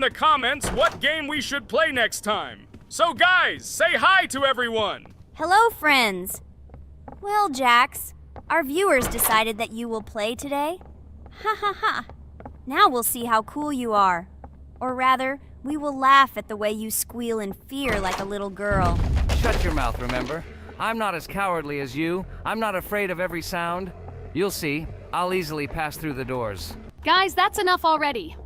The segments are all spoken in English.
the comments what game we should play next time. So guys, say hi to everyone. Hello, friends. Well, Jax, our viewers decided that you will play today. Ha ha ha. Now we'll see how cool you are. Or rather, we will laugh at the way you squeal in fear like a little girl. Shut your mouth, remember? I'm not as cowardly as you. I'm not afraid of every sound. You'll see. I'll easily pass through the doors. Guys, that's enough already.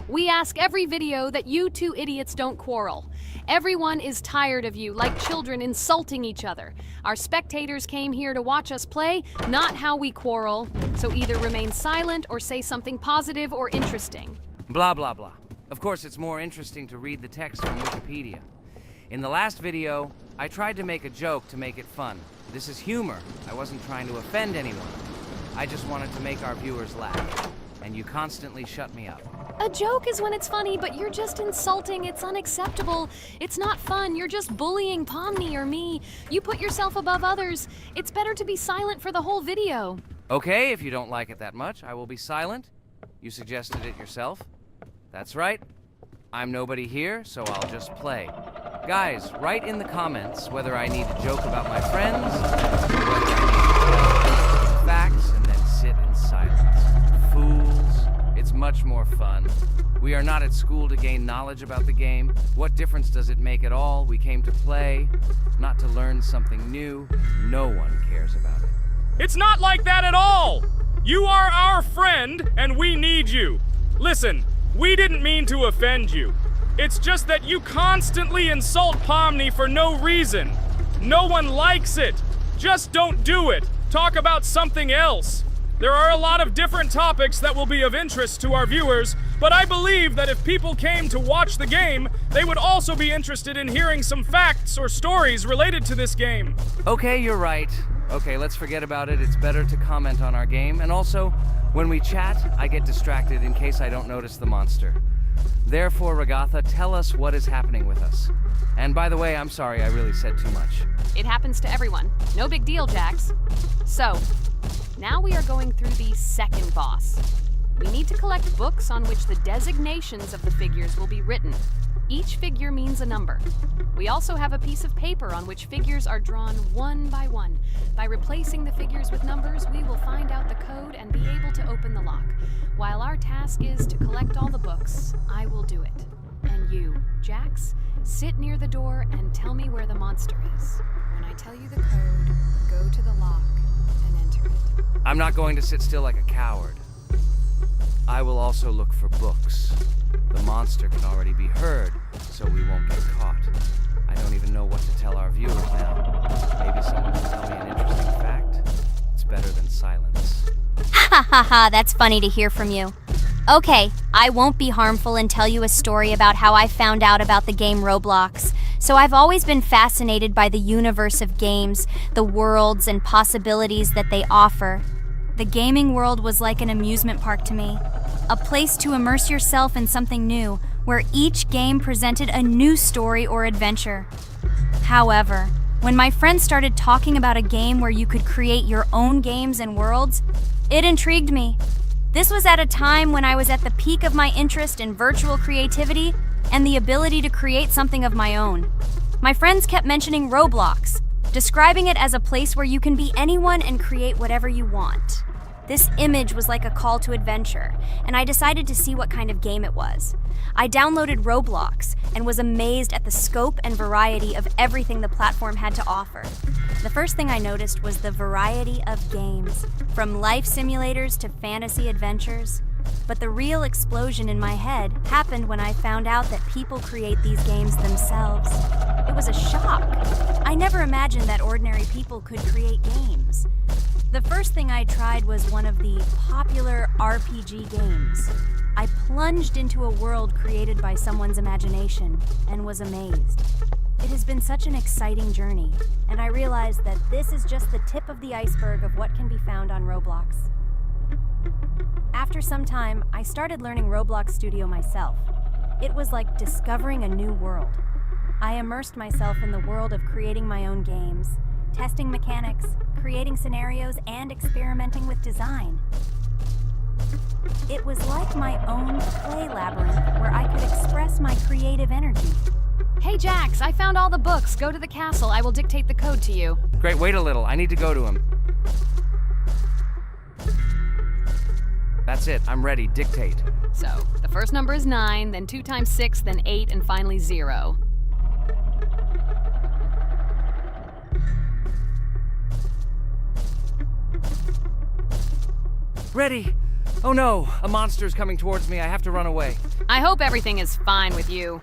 We ask every video that you two idiots don't quarrel. Everyone is tired of you, like children insulting each other. Our spectators came here to watch us play, not how we quarrel. So either remain silent or say something positive or interesting. Blah, blah, blah. Of course, it's more interesting to read the text from Wikipedia. In the last video, I tried to make a joke to make it fun. This is humor. I wasn't trying to offend anyone. I just wanted to make our viewers laugh. And you constantly shut me up. A joke is when it's funny, but you're just insulting. It's unacceptable. It's not fun. You're just bullying Pomni or me. You put yourself above others. It's better to be silent for the whole video. Okay, if you don't like it that much, I will be silent. You suggested it yourself. That's right. I'm nobody here, so I'll just play. Guys, write in the comments whether I need to joke about my friends, or whether I need to facts and then sit in silence. Fools. It's much more fun. We are not at school to gain knowledge about the game. What difference does it make at all? We came to play, not to learn something new. No one cares about it. It's not like that at all! You are our friend, and we need you. Listen, we didn't mean to offend you. It's just that you constantly insult Pomni for no reason. No one likes it. Just don't do it. Talk about something else. There are a lot of different topics that will be of interest to our viewers, but I believe that if people came to watch the game, they would also be interested in hearing some facts or stories related to this game. Okay, you're right. Okay, let's forget about it. It's better to comment on our game. And also, when we chat, I get distracted in case I don't notice the monster. Therefore, Ragatha, tell us what is happening with us. And by the way, I'm sorry, I really said too much. It happens to everyone. No big deal, Jax. So, now we are going through the second boss. We need to collect books on which the designations of the figures will be written. Each figure means a number. We also have a piece of paper on which figures are drawn one by one. By replacing the figures with numbers, we will find out the code and be able to open the lock. While our task is to collect all the books, I will do it. And you, Jax, sit near the door and tell me where the monster is. When I tell you the code, go to the lock and enter it. I'm not going to sit still like a coward. I will also look for books. The monster can already be heard, so we won't get caught. I don't even know what to tell our viewers now. Maybe someone can tell me an interesting fact? It's better than silence. Ha ha ha, that's funny to hear from you. Okay, I won't be harmful and tell you a story about how I found out about the game Roblox. So I've always been fascinated by the universe of games, the worlds and possibilities that they offer. The gaming world was like an amusement park to me, a place to immerse yourself in something new, where each game presented a new story or adventure. However, when my friends started talking about a game where you could create your own games and worlds, it intrigued me. This was at a time when I was at the peak of my interest in virtual creativity and the ability to create something of my own. My friends kept mentioning Roblox, describing it as a place where you can be anyone and create whatever you want. This image was like a call to adventure, and I decided to see what kind of game it was. I downloaded Roblox and was amazed at the scope and variety of everything the platform had to offer. The first thing I noticed was the variety of games, from life simulators to fantasy adventures. But the real explosion in my head happened when I found out that people create these games themselves. It was a shock. I never imagined that ordinary people could create games. The first thing I tried was one of the popular RPG games. I plunged into a world created by someone's imagination and was amazed. It has been such an exciting journey, and I realized that this is just the tip of the iceberg of what can be found on Roblox. After some time, I started learning Roblox Studio myself. It was like discovering a new world. I immersed myself in the world of creating my own games, testing mechanics, creating scenarios, and experimenting with design. It was like my own play labyrinth where I could express my creative energy. Hey, Jax, I found all the books. Go to the castle. I will dictate the code to you. Great, wait a little. I need to go to him. That's it. I'm ready. Dictate. So, the first number is 9, then 2 times 6, then 8, and finally 0. Ready. Oh no, a monster's coming towards me. I have to run away. I hope everything is fine with you.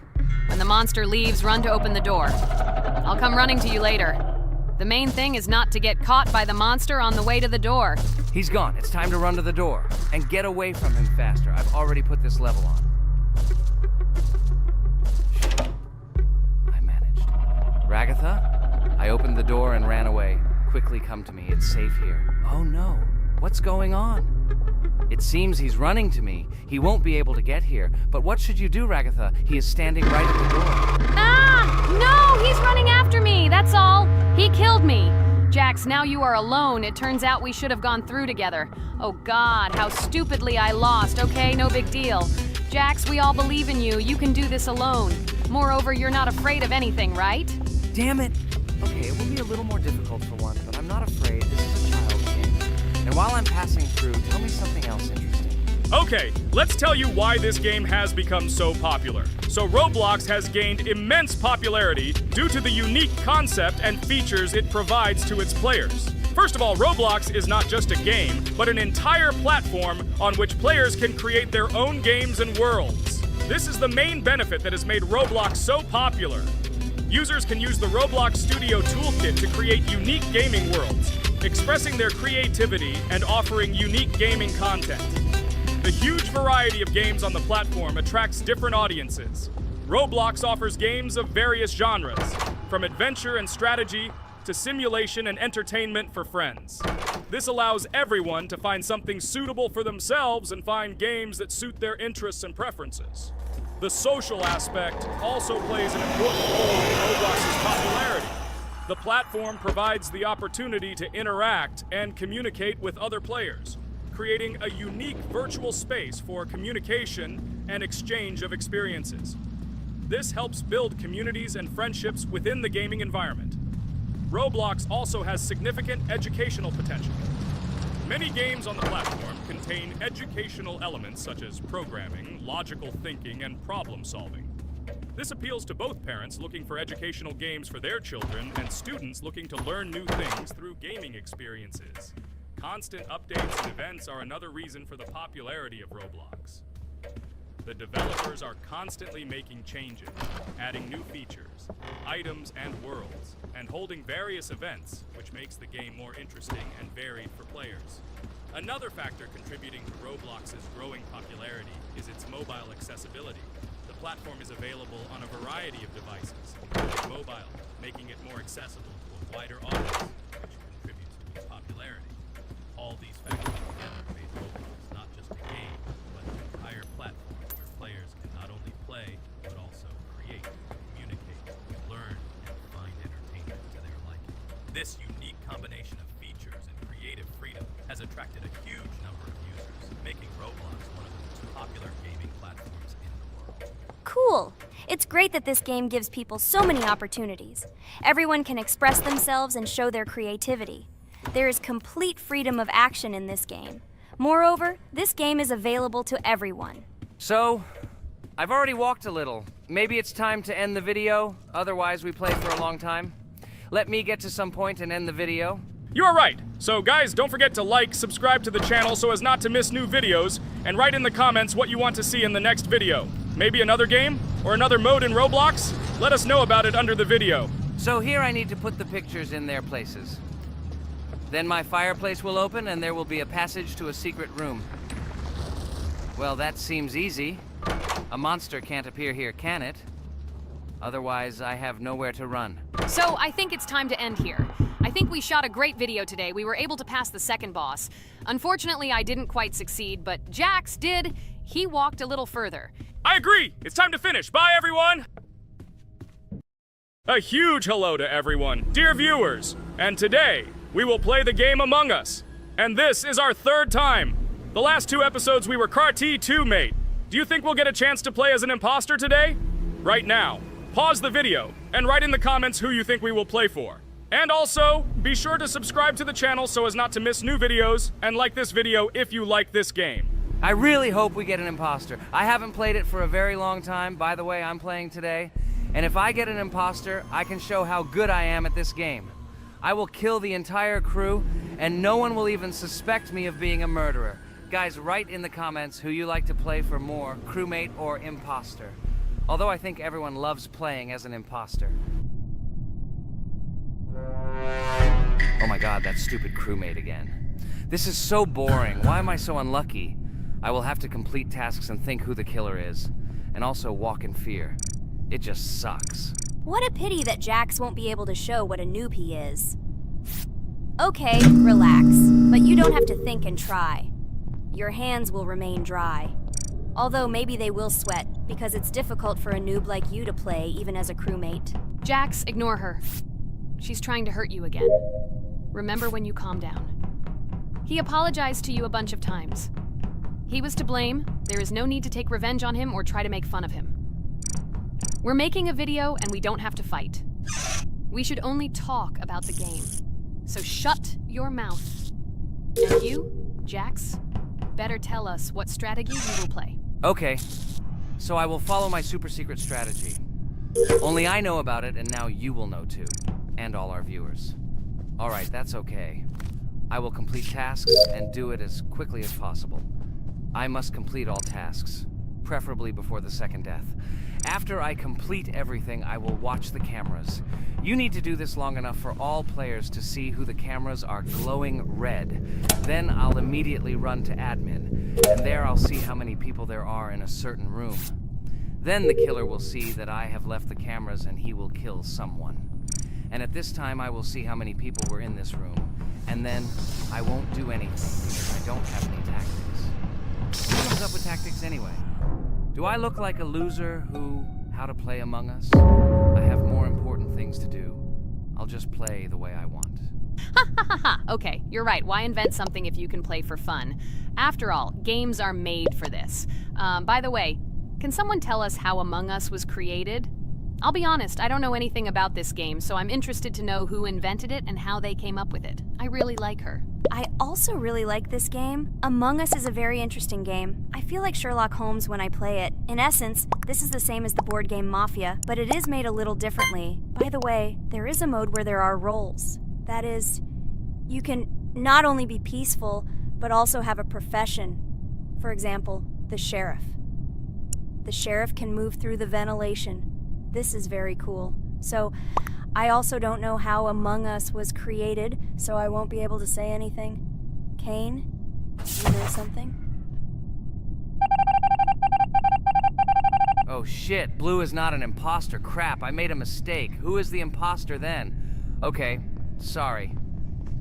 When the monster leaves, run to open the door. I'll come running to you later. The main thing is not to get caught by the monster on the way to the door. He's gone. It's time to run to the door. And get away from him faster. I've already put this level on. I managed. Ragatha? I opened the door and ran away. Quickly come to me. It's safe here. Oh no. What's going on? It seems he's running to me. He won't be able to get here. But what should you do, Ragatha? He is standing right at the door. Ah! No! He's running after me! That's all! He killed me! Jax, now you are alone. It turns out we should have gone through together. Oh God, how stupidly I lost. Okay, no big deal. Jax, we all believe in you. You can do this alone. Moreover, you're not afraid of anything, right? Damn it! Okay, it will be a little more difficult for one, but I'm not afraid. This is a child's game. And while I'm passing through, tell me something else interesting. Okay, let's tell you why this game has become so popular. So Roblox has gained immense popularity due to the unique concept and features it provides to its players. First of all, Roblox is not just a game, but an entire platform on which players can create their own games and worlds. This is the main benefit that has made Roblox so popular. Users can use the Roblox Studio Toolkit to create unique gaming worlds, expressing their creativity and offering unique gaming content. The huge variety of games on the platform attracts different audiences. Roblox offers games of various genres, from adventure and strategy to simulation and entertainment for friends. This allows everyone to find something suitable for themselves and find games that suit their interests and preferences. The social aspect also plays an important role in Roblox's popularity. The platform provides the opportunity to interact and communicate with other players, creating a unique virtual space for communication and exchange of experiences. This helps build communities and friendships within the gaming environment. Roblox also has significant educational potential. Many games on the platform contain educational elements such as programming, logical thinking, and problem solving. This appeals to both parents looking for educational games for their children and students looking to learn new things through gaming experiences. Constant updates and events are another reason for the popularity of Roblox. The developers are constantly making changes, adding new features, items, and worlds, and holding various events, which makes the game more interesting and varied for players. Another factor contributing to Roblox's growing popularity is its mobile accessibility. The platform is available on a variety of devices, including mobile, making it more accessible to a wider audience, which contributes to its popularity. All these factors together made Roblox not just a game, but an entire platform where players can not only play, but also create, communicate, learn, and find entertainment to their liking. This unique combination of features and creative freedom has attracted a huge number of users, making Roblox one of the most popular gaming platforms in the world. Cool! It's great that this game gives people so many opportunities. Everyone can express themselves and show their creativity. There is complete freedom of action in this game. Moreover, this game is available to everyone. So, I've already walked a little. Maybe it's time to end the video, otherwise we play for a long time. Let me get to some point and end the video. You're right. So guys, don't forget to like, subscribe to the channel so as not to miss new videos, and write in the comments what you want to see in the next video. Maybe another game? Or another mode in Roblox? Let us know about it under the video. So here I need to put the pictures in their places. Then my fireplace will open and there will be a passage to a secret room. Well, that seems easy. A monster can't appear here, can it? Otherwise, I have nowhere to run. So I think it's time to end here. I think we shot a great video today. We were able to pass the second boss. Unfortunately, I didn't quite succeed, but Jax did. He walked a little further. I agree! It's time to finish. Bye, everyone! A huge hello to everyone, dear viewers. And today, we will play the game Among Us. And this is our third time. The last 2 episodes we were CAR-T 2, mate. Do you think we'll get a chance to play as an imposter today? Right now, pause the video and write in the comments who you think we will play for. And also, be sure to subscribe to the channel so as not to miss new videos, and like this video if you like this game. I really hope we get an imposter. I haven't played it for a very long time. By the way, I'm playing today. And if I get an imposter, I can show how good I am at this game. I will kill the entire crew, and no one will even suspect me of being a murderer. Guys, write in the comments who you like to play for more, crewmate or imposter. Although I think everyone loves playing as an imposter. Oh my god, that stupid crewmate again. This is so boring. Why am I so unlucky? I will have to complete tasks and think who the killer is, and also walk in fear. It just sucks. What a pity that Jax won't be able to show what a noob he is. Okay, relax, but you don't have to think and try. Your hands will remain dry. Although maybe they will sweat, because it's difficult for a noob like you to play, even as a crewmate. Jax, ignore her. She's trying to hurt you again. Remember when you calm down. He apologized to you a bunch of times. He was to blame. There is no need to take revenge on him or try to make fun of him. We're making a video and we don't have to fight. We should only talk about the game. So shut your mouth. And you, Jax, better tell us what strategy you will play. Okay, so I will follow my super secret strategy. Only I know about it, and now you will know too. And all our viewers. Alright, that's okay. I will complete tasks and do it as quickly as possible. I must complete all tasks, preferably before the second death. After I complete everything, I will watch the cameras. You need to do this long enough for all players to see who the cameras are glowing red. Then I'll immediately run to admin, and there I'll see how many people there are in a certain room. Then the killer will see that I have left the cameras and he will kill someone. And at this time I will see how many people were in this room. And then I won't do anything because I don't have any tactics. Who comes up with tactics anyway? Do I look like a loser who, how to play Among Us? I have more important things to do. I'll just play the way I want. Ha ha ha ha! Okay, you're right. Why invent something if you can play for fun? After all, games are made for this. By the way, can someone tell us how Among Us was created? I'll be honest, I don't know anything about this game, so I'm interested to know who invented it and how they came up with it. I really like her. I also really like this game. Among Us is a very interesting game. I feel like Sherlock Holmes when I play it. In essence, this is the same as the board game Mafia, but it is made a little differently. By the way, there is a mode where there are roles. That is, you can not only be peaceful, but also have a profession. For example, the sheriff. The sheriff can move through the ventilation. This is very cool. So, I also don't know how Among Us was created, so I won't be able to say anything. Kane, you know something? Oh shit, Blue is not an imposter. Crap, I made a mistake. Who is the imposter then? Okay, sorry.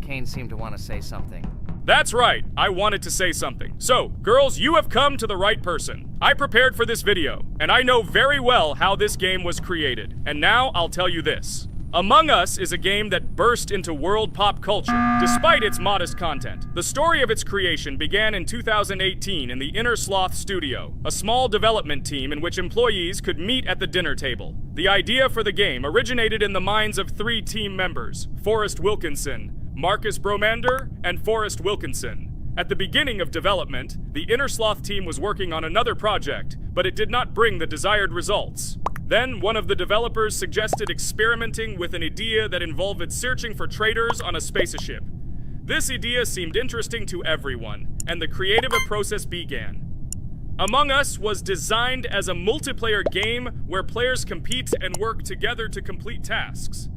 Kane seemed to want to say something. That's right, I wanted to say something. So, girls, you have come to the right person. I prepared for this video, and I know very well how this game was created. And now I'll tell you this. Among Us is a game that burst into world pop culture, despite its modest content. The story of its creation began in 2018 in the Inner Sloth Studio, a small development team in which employees could meet at the dinner table. The idea for the game originated in the minds of 3 team members, Forrest Wilkinson, Marcus Bromander, and Forrest Wilkinson. At the beginning of development, the Inner Sloth team was working on another project, but it did not bring the desired results. Then, one of the developers suggested experimenting with an idea that involved searching for traitors on a spaceship. This idea seemed interesting to everyone, and the creative process began. Among Us was designed as a multiplayer game where players compete and work together to complete tasks.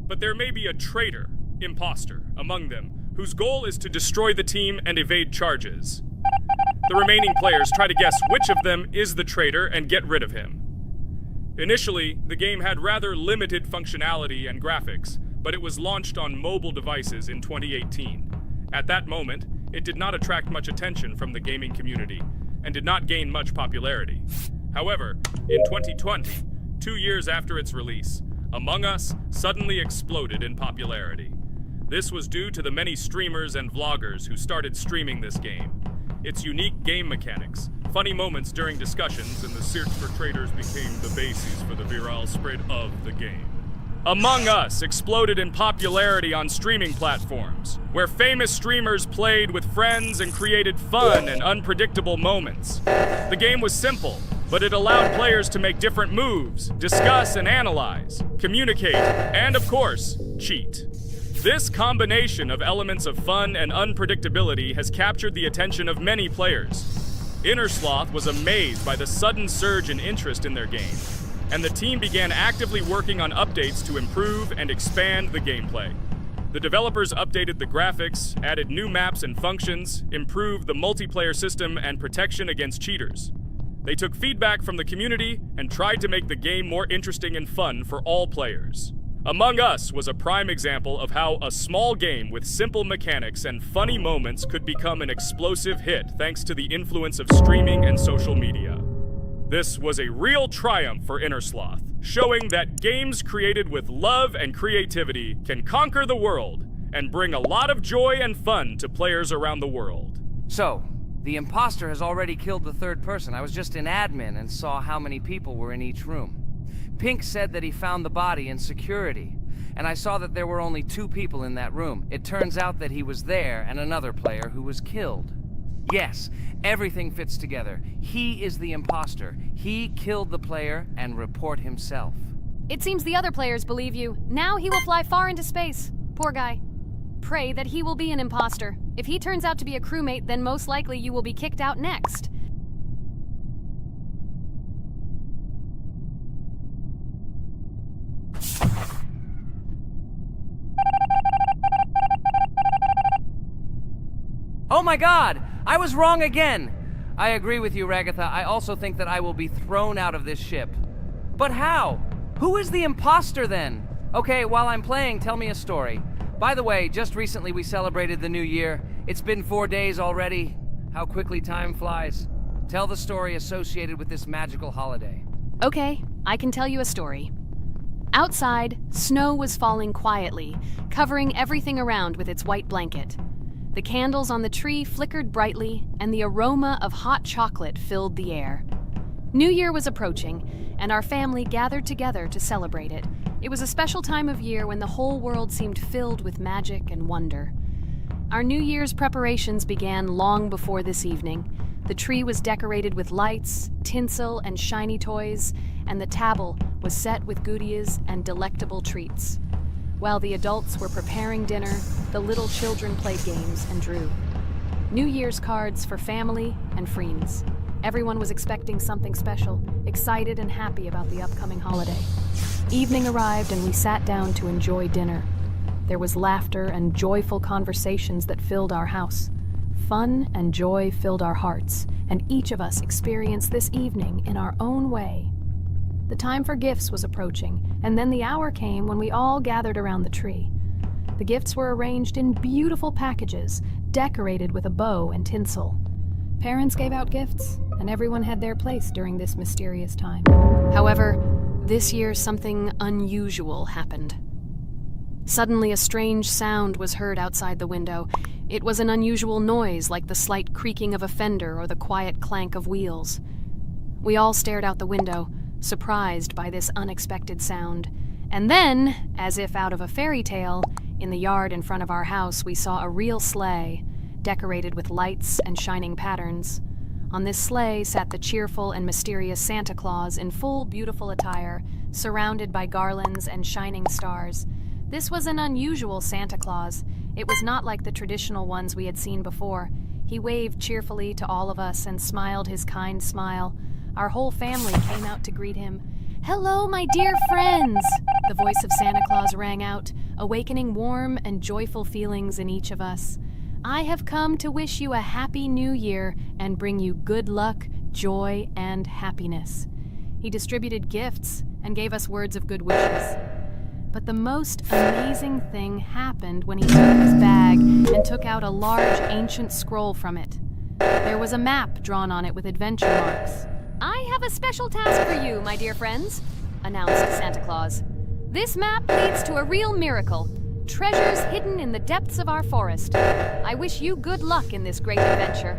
But there may be a traitor, imposter, among them, whose goal is to destroy the team and evade charges. The remaining players try to guess which of them is the traitor and get rid of him. Initially, the game had rather limited functionality and graphics, but it was launched on mobile devices in 2018. At that moment, it did not attract much attention from the gaming community, and did not gain much popularity. However, in 2020, 2 years after its release, Among Us suddenly exploded in popularity. This was due to the many streamers and vloggers who started streaming this game. its unique game mechanics, funny moments during discussions, and the search for traitors became the basis for the viral spread of the game. Among Us exploded in popularity on streaming platforms, where famous streamers played with friends and created fun and unpredictable moments. The game was simple, but it allowed players to make different moves, discuss and analyze, communicate, and of course, cheat. This combination of elements of fun and unpredictability has captured the attention of many players. Innersloth was amazed by the sudden surge in interest in their game, and the team began actively working on updates to improve and expand the gameplay. The developers updated the graphics, added new maps and functions, improved the multiplayer system and protection against cheaters. They took feedback from the community and tried to make the game more interesting and fun for all players. Among Us was a prime example of how a small game with simple mechanics and funny moments could become an explosive hit thanks to the influence of streaming and social media. This was a real triumph for Innersloth, showing that games created with love and creativity can conquer the world and bring a lot of joy and fun to players around the world. So, the imposter has already killed the third person. I was just in admin and saw how many people were in each room. Pink said that he found the body in security, and I saw that there were only 2 people in that room. It turns out that he was there and another player who was killed. Yes, everything fits together. He is the imposter. He killed the player and report himself. It seems the other players believe you. Now he will fly far into space. Poor guy. Pray that he will be an imposter. If he turns out to be a crewmate, then most likely you will be kicked out next. Oh my god! I was wrong again! I agree with you, Ragatha. I also think that I will be thrown out of this ship. But how? Who is the imposter then? Okay, while I'm playing, tell me a story. By the way, just recently we celebrated the new year. It's been 4 days already. How quickly time flies. Tell the story associated with this magical holiday. Okay, I can tell you a story. Outside, snow was falling quietly, covering everything around with its white blanket. The candles on the tree flickered brightly, and the aroma of hot chocolate filled the air. New Year was approaching, and our family gathered together to celebrate it. It was a special time of year when the whole world seemed filled with magic and wonder. Our New Year's preparations began long before this evening. The tree was decorated with lights, tinsel, and shiny toys, and the table was set with goodies and delectable treats. While the adults were preparing dinner, the little children played games and drew. New Year's cards for family and friends. Everyone was expecting something special, excited and happy about the upcoming holiday. Evening arrived and we sat down to enjoy dinner. There was laughter and joyful conversations that filled our house. Fun and joy filled our hearts, and each of us experienced this evening in our own way. The time for gifts was approaching, and then the hour came when we all gathered around the tree. The gifts were arranged in beautiful packages, decorated with a bow and tinsel. Parents gave out gifts, and everyone had their place during this mysterious time. However, this year something unusual happened. Suddenly a strange sound was heard outside the window. It was an unusual noise, like the slight creaking of a fender or the quiet clank of wheels. We all stared out the window, surprised by this unexpected sound. And then, as if out of a fairy tale, in the yard in front of our house we saw a real sleigh, decorated with lights and shining patterns. On this sleigh sat the cheerful and mysterious Santa Claus in full beautiful attire, surrounded by garlands and shining stars. This was an unusual Santa Claus. It was not like the traditional ones we had seen before. He waved cheerfully to all of us and smiled his kind smile. Our whole family came out to greet him. "Hello, my dear friends!" The voice of Santa Claus rang out, awakening warm and joyful feelings in each of us. "I have come to wish you a happy new year and bring you good luck, joy, and happiness." He distributed gifts and gave us words of good wishes. But the most amazing thing happened when he took his bag and took out a large ancient scroll from it. There was a map drawn on it with adventure marks. "I have a special task for you, my dear friends," announced Santa Claus. "This map leads to a real miracle. Treasures hidden in the depths of our forest. I wish you good luck in this great adventure."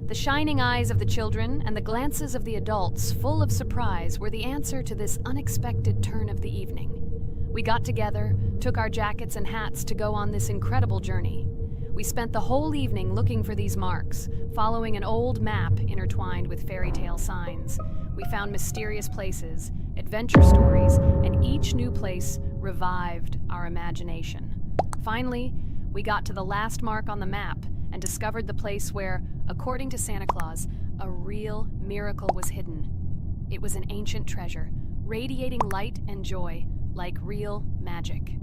The shining eyes of the children and the glances of the adults, full of surprise, were the answer to this unexpected turn of the evening. We got together, took our jackets and hats to go on this incredible journey. We spent the whole evening looking for these marks, following an old map intertwined with fairy tale signs. We found mysterious places, adventure stories, and each new place revived our imagination. Finally, we got to the last mark on the map and discovered the place where, according to Santa Claus, a real miracle was hidden. It was an ancient treasure, radiating light and joy, like real magic.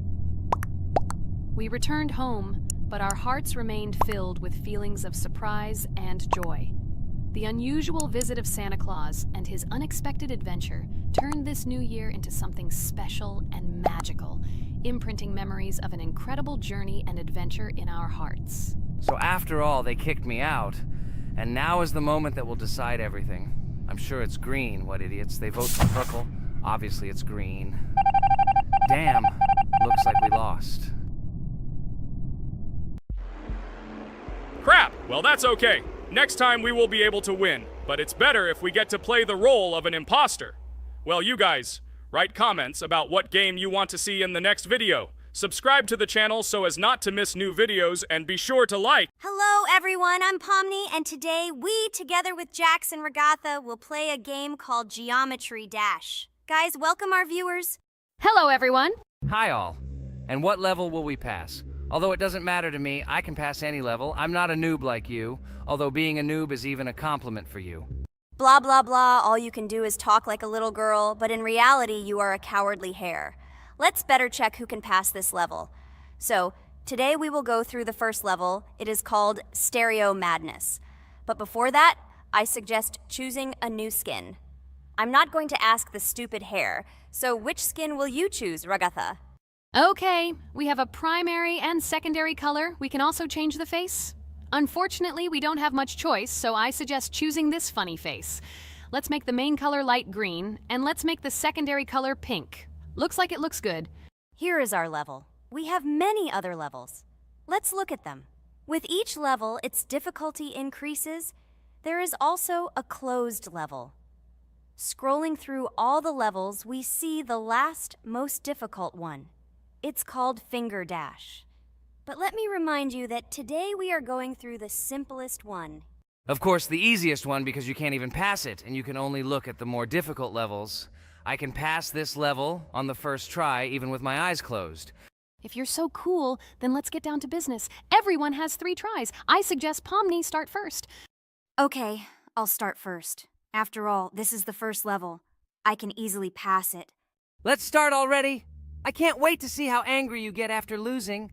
We returned home, but our hearts remained filled with feelings of surprise and joy. The unusual visit of Santa Claus and his unexpected adventure turned this new year into something special and magical, imprinting memories of an incredible journey and adventure in our hearts. So after all, they kicked me out, and now is the moment that will decide everything. I'm sure it's green, what idiots. They vote for purple. Obviously it's green. Damn, looks like we lost. Crap! Well, that's okay. Next time we will be able to win, but it's better if we get to play the role of an imposter. Well, you guys, write comments about what game you want to see in the next video. Subscribe to the channel so as not to miss new videos, and be sure to like. Hello, everyone. I'm Pomni, and today we, together with Jax and Regatha, will play a game called Geometry Dash. Guys, welcome our viewers. Hello, everyone. Hi all. And what level will we pass? Although it doesn't matter to me, I can pass any level. I'm not a noob like you, although being a noob is even a compliment for you. Blah, blah, blah. All you can do is talk like a little girl, but in reality, you are a cowardly hare. Let's better check who can pass this level. So, today we will go through the first level. It is called Stereo Madness. But before that, I suggest choosing a new skin. I'm not going to ask the stupid hare, so which skin will you choose, Regatha? Okay, we have a primary and secondary color. We can also change the face. Unfortunately, we don't have much choice, so I suggest choosing this funny face. Let's make the main color light green, and let's make the secondary color pink. Looks like it looks good. Here is our level. We have many other levels. Let's look at them. With each level, its difficulty increases. There is also a closed level. Scrolling through all the levels, we see the last, most difficult one. It's called Finger Dash. But let me remind you that today we are going through the simplest one. Of course, the easiest one because you can't even pass it, and you can only look at the more difficult levels. I can pass this level on the first try, even with my eyes closed. If you're so cool, then let's get down to business. Everyone has 3 tries. I suggest Pomni start first. Okay, I'll start first. After all, this is the first level. I can easily pass it. Let's start already. I can't wait to see how angry you get after losing.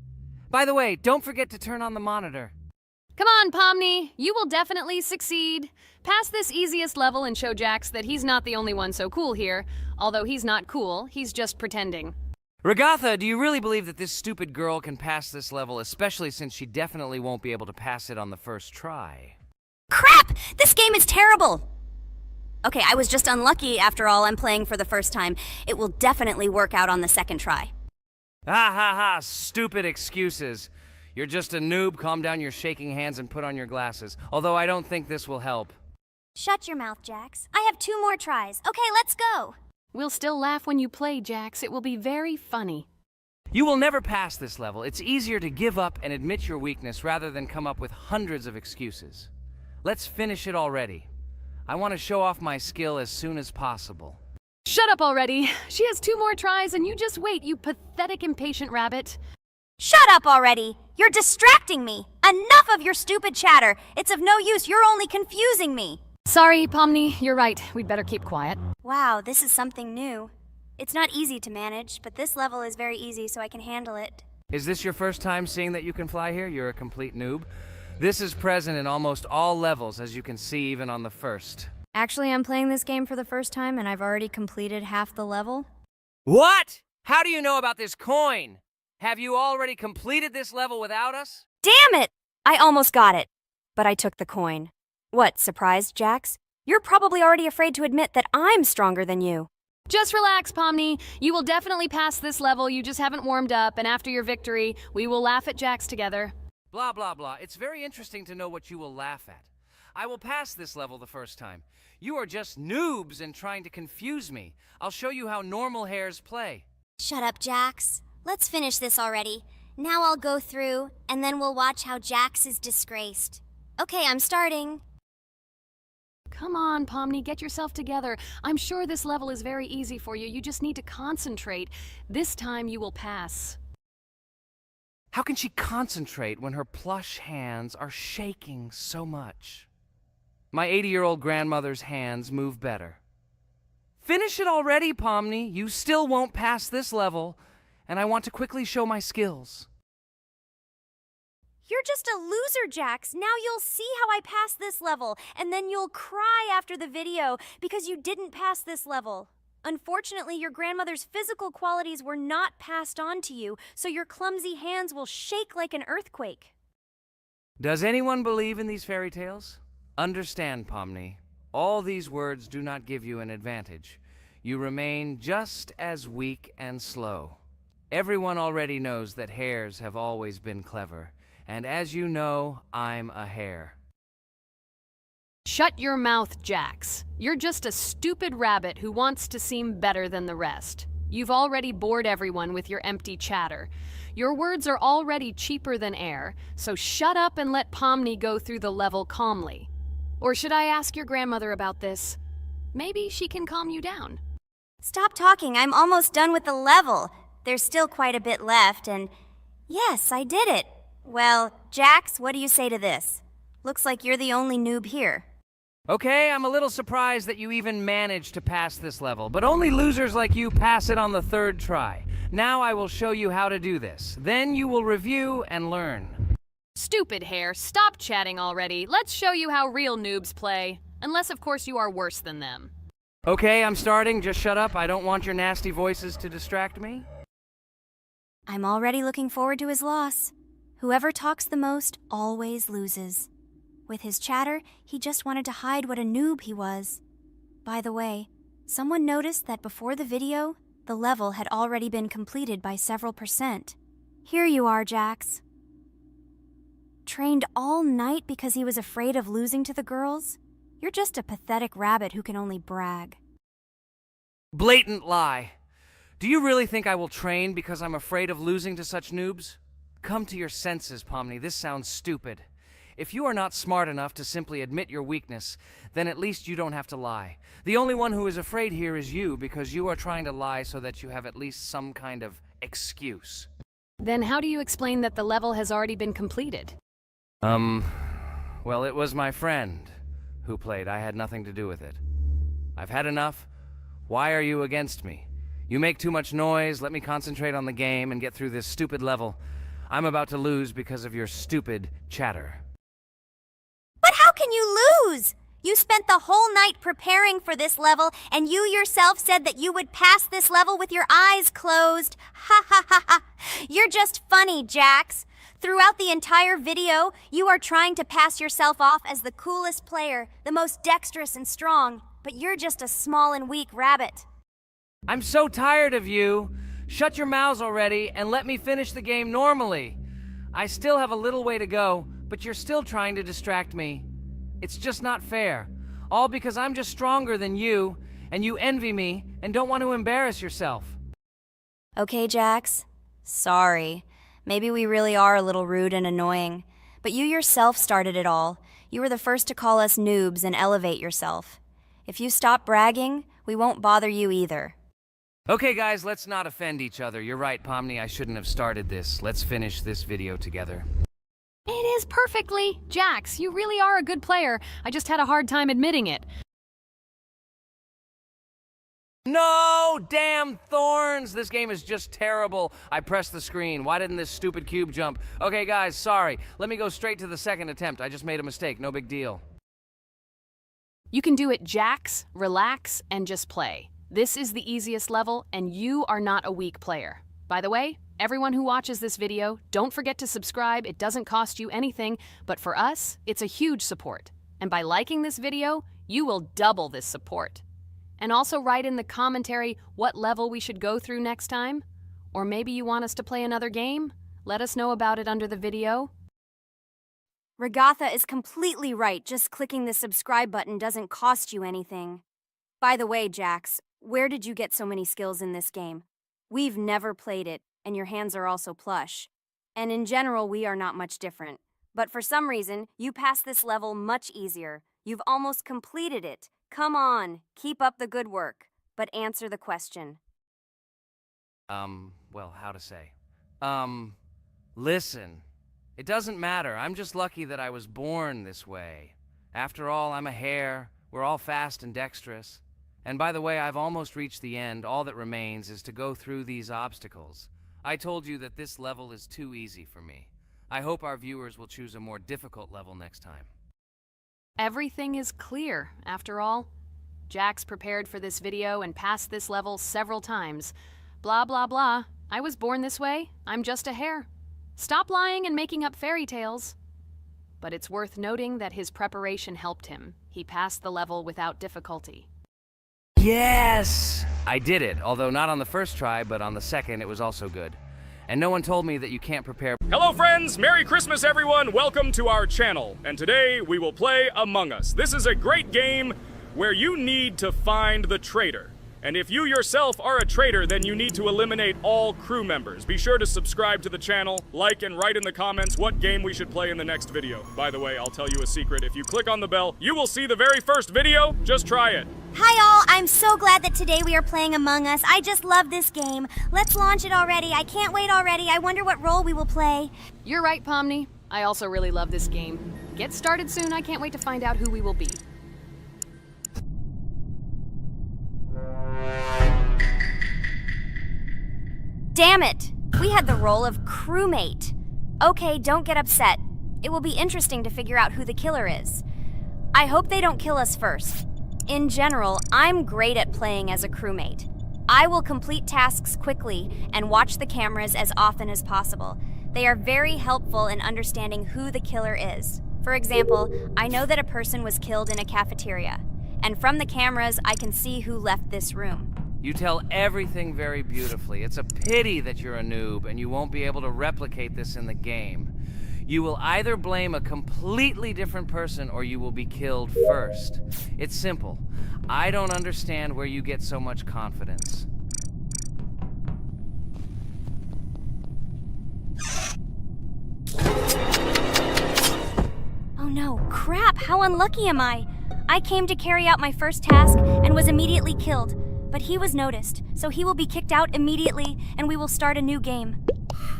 By the way, don't forget to turn on the monitor. Come on, Pomni. You will definitely succeed. Pass this easiest level and show Jax that he's not the only one so cool here. Although he's not cool, he's just pretending. Regatha, do you really believe that this stupid girl can pass this level, especially since she definitely won't be able to pass it on the first try? Crap! This game is terrible! Okay, I was just unlucky. After all, I'm playing for the first time. It will definitely work out on the second try. Ha ha ha, stupid excuses. You're just a noob, calm down your shaking hands and put on your glasses. Although I don't think this will help. Shut your mouth, Jax. I have 2 more tries. Okay, let's go! We'll still laugh when you play, Jax. It will be very funny. You will never pass this level. It's easier to give up and admit your weakness rather than come up with hundreds of excuses. Let's finish it already. I want to show off my skill as soon as possible. Shut up already. She has 2 more tries and you just wait, you pathetic impatient rabbit. Shut up already! You're distracting me! Enough of your stupid chatter! It's of no use, you're only confusing me! Sorry, Pomni, you're right. We'd better keep quiet. Wow, this is something new. It's not easy to manage, but this level is very easy, so I can handle it. Is this your first time seeing that you can fly here? You're a complete noob. This is present in almost all levels, as you can see even on the first. Actually, I'm playing this game for the first time, and I've already completed half the level. What? How do you know about this coin? Have you already completed this level without us? Damn it! I almost got it, but I took the coin. What, surprised, Jax? You're probably already afraid to admit that I'm stronger than you. Just relax, Pomni. You will definitely pass this level, you just haven't warmed up, and after your victory, we will laugh at Jax together. Blah, blah, blah. It's very interesting to know what you will laugh at. I will pass this level the first time. You are just noobs and trying to confuse me. I'll show you how normal hares play. Shut up, Jax. Let's finish this already. Now I'll go through, and then we'll watch how Jax is disgraced. Okay, I'm starting. Come on, Pomni, get yourself together. I'm sure this level is very easy for you. You just need to concentrate. This time you will pass. How can she concentrate when her plush hands are shaking so much? My 80-year-old grandmother's hands move better. Finish it already, Pomni. You still won't pass this level, and I want to quickly show my skills. You're just a loser, Jax. Now you'll see how I pass this level, and then you'll cry after the video because you didn't pass this level. Unfortunately, your grandmother's physical qualities were not passed on to you, so your clumsy hands will shake like an earthquake. Does anyone believe in these fairy tales? Understand, Pomni. All these words do not give you an advantage. You remain just as weak and slow. Everyone already knows that hares have always been clever. And as you know, I'm a hare. Shut your mouth, Jax. You're just a stupid rabbit who wants to seem better than the rest. You've already bored everyone with your empty chatter. Your words are already cheaper than air, so shut up and let Pomni go through the level calmly. Or should I ask your grandmother about this? Maybe she can calm you down. Stop talking. I'm almost done with the level. There's still quite a bit left, and yes, I did it. Well, Jax, what do you say to this? Looks like you're the only noob here. Okay, I'm a little surprised that you even managed to pass this level, but only losers like you pass it on the third try. Now I will show you how to do this. Then you will review and learn. Stupid hare, stop chatting already. Let's show you how real noobs play. Unless, of course, you are worse than them. Okay, I'm starting. Just shut up. I don't want your nasty voices to distract me. I'm already looking forward to his loss. Whoever talks the most always loses. With his chatter, he just wanted to hide what a noob he was. By the way, someone noticed that before the video, the level had already been completed by several %. Here you are, Jax. Trained all night because he was afraid of losing to the girls? You're just a pathetic rabbit who can only brag. Blatant lie. Do you really think I will train because I'm afraid of losing to such noobs? Come to your senses, Pomni. This sounds stupid. If you are not smart enough to simply admit your weakness, then at least you don't have to lie. The only one who is afraid here is you, because you are trying to lie so that you have at least some kind of excuse. Then how do you explain that the level has already been completed? Well, it was my friend who played. I had nothing to do with it. I've had enough. Why are you against me? You make too much noise. Let me concentrate on the game and get through this stupid level. I'm about to lose because of your stupid chatter. But how can you lose? You spent the whole night preparing for this level, and you yourself said that you would pass this level with your eyes closed. Ha ha ha ha. You're just funny, Jax. Throughout the entire video, you are trying to pass yourself off as the coolest player, the most dexterous and strong, but you're just a small and weak rabbit. I'm so tired of you. Shut your mouths already and let me finish the game normally. I still have a little way to go, but you're still trying to distract me. It's just not fair. All because I'm just stronger than you, and you envy me and don't want to embarrass yourself. Okay, Jax. Sorry. Maybe we really are a little rude and annoying. But you yourself started it all. You were the first to call us noobs and elevate yourself. If you stop bragging, we won't bother you either. Okay, guys, let's not offend each other. You're right, Pomni, I shouldn't have started this. Let's finish this video together. It is perfectly. Jax, you really are a good player. I just had a hard time admitting it. No! Damn thorns! This game is just terrible. I pressed the screen. Why didn't this stupid cube jump? Okay, guys, sorry. Let me go straight to the second attempt. I just made a mistake. No big deal. You can do it, Jax, relax, and just play. This is the easiest level, and you are not a weak player. By the way, everyone who watches this video, don't forget to subscribe. It doesn't cost you anything, but for us, it's a huge support. And by liking this video, you will double this support. And also write in the commentary what level we should go through next time. Or maybe you want us to play another game? Let us know about it under the video. Regatha is completely right. Just clicking the subscribe button doesn't cost you anything. By the way, Jax, where did you get so many skills in this game? We've never played it, and your hands are also plush. And in general, we are not much different. But for some reason, you passed this level much easier. You've almost completed it. Come on, keep up the good work. But answer the question. Well, how to say? Listen. It doesn't matter. I'm just lucky that I was born this way. After all, I'm a hare. We're all fast and dexterous. And by the way, I've almost reached the end. All that remains is to go through these obstacles. I told you that this level is too easy for me. I hope our viewers will choose a more difficult level next time. Everything is clear, after all. Jax prepared for this video and passed this level several times. Blah, blah, blah. I was born this way. I'm just a hare. Stop lying and making up fairy tales. But it's worth noting that his preparation helped him. He passed the level without difficulty. Yes! I did it, although not on the first try, but on the second it was also good. And no one told me that you can't prepare. Hello friends, Merry Christmas everyone, welcome to our channel. And today we will play Among Us. This is a great game where you need to find the traitor. And if you yourself are a traitor, then you need to eliminate all crew members. Be sure to subscribe to the channel, like and write in the comments what game we should play in the next video. By the way, I'll tell you a secret. If you click on the bell, you will see the very first video. Just try it. Hi all, I'm so glad that today we are playing Among Us. I just love this game. Let's launch it already. I can't wait already. I wonder what role we will play. You're right, Pomni. I also really love this game. Get started soon. I can't wait to find out who we will be. Damn it! We had the role of crewmate. Okay, don't get upset. It will be interesting to figure out who the killer is. I hope they don't kill us first. In general, I'm great at playing as a crewmate. I will complete tasks quickly and watch the cameras as often as possible. They are very helpful in understanding who the killer is. For example, I know that a person was killed in a cafeteria, and from the cameras, I can see who left this room. You tell everything very beautifully. It's a pity that you're a noob and you won't be able to replicate this in the game. You will either blame a completely different person or you will be killed first. It's simple. I don't understand where you get so much confidence. Oh no, crap, how unlucky am I? I came to carry out my first task and was immediately killed. But he was noticed, so he will be kicked out immediately, and we will start a new game.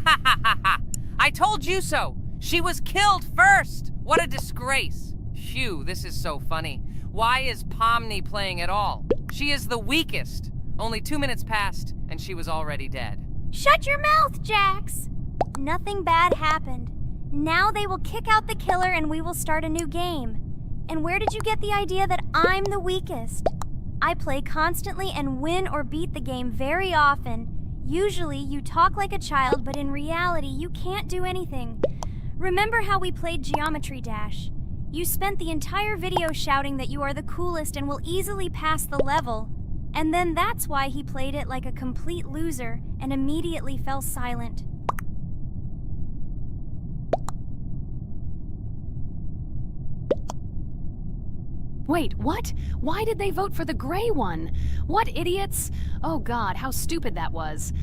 Ha ha ha ha! I told you so! She was killed first! What a disgrace! Phew, this is so funny. Why is Pomni playing at all? She is the weakest. Only 2 minutes passed, and she was already dead. Shut your mouth, Jax! Nothing bad happened. Now they will kick out the killer, and we will start a new game. And where did you get the idea that I'm the weakest? I play constantly and win or beat the game very often. Usually, you talk like a child, but in reality, you can't do anything. Remember how we played Geometry Dash? You spent the entire video shouting that you are the coolest and will easily pass the level. And then that's why he played it like a complete loser and immediately fell silent. Wait, what? Why did they vote for the gray one? What idiots? Oh god, how stupid that was.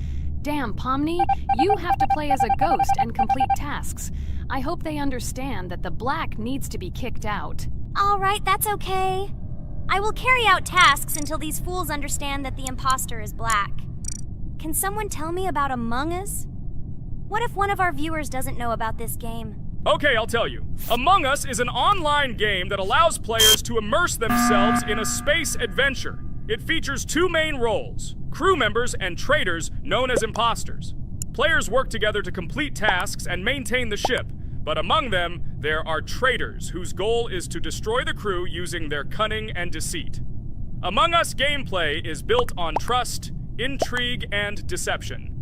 Damn, Pomni, you have to play as a ghost and complete tasks. I hope they understand that the black needs to be kicked out. All right, that's okay. I will carry out tasks until these fools understand that the imposter is black. Can someone tell me about Among Us? What if one of our viewers doesn't know about this game? Okay, I'll tell you. Among Us is an online game that allows players to immerse themselves in a space adventure. It features 2 main roles, crew members and traitors known as imposters. Players work together to complete tasks and maintain the ship, but among them, there are traitors whose goal is to destroy the crew using their cunning and deceit. Among Us gameplay is built on trust, intrigue, and deception.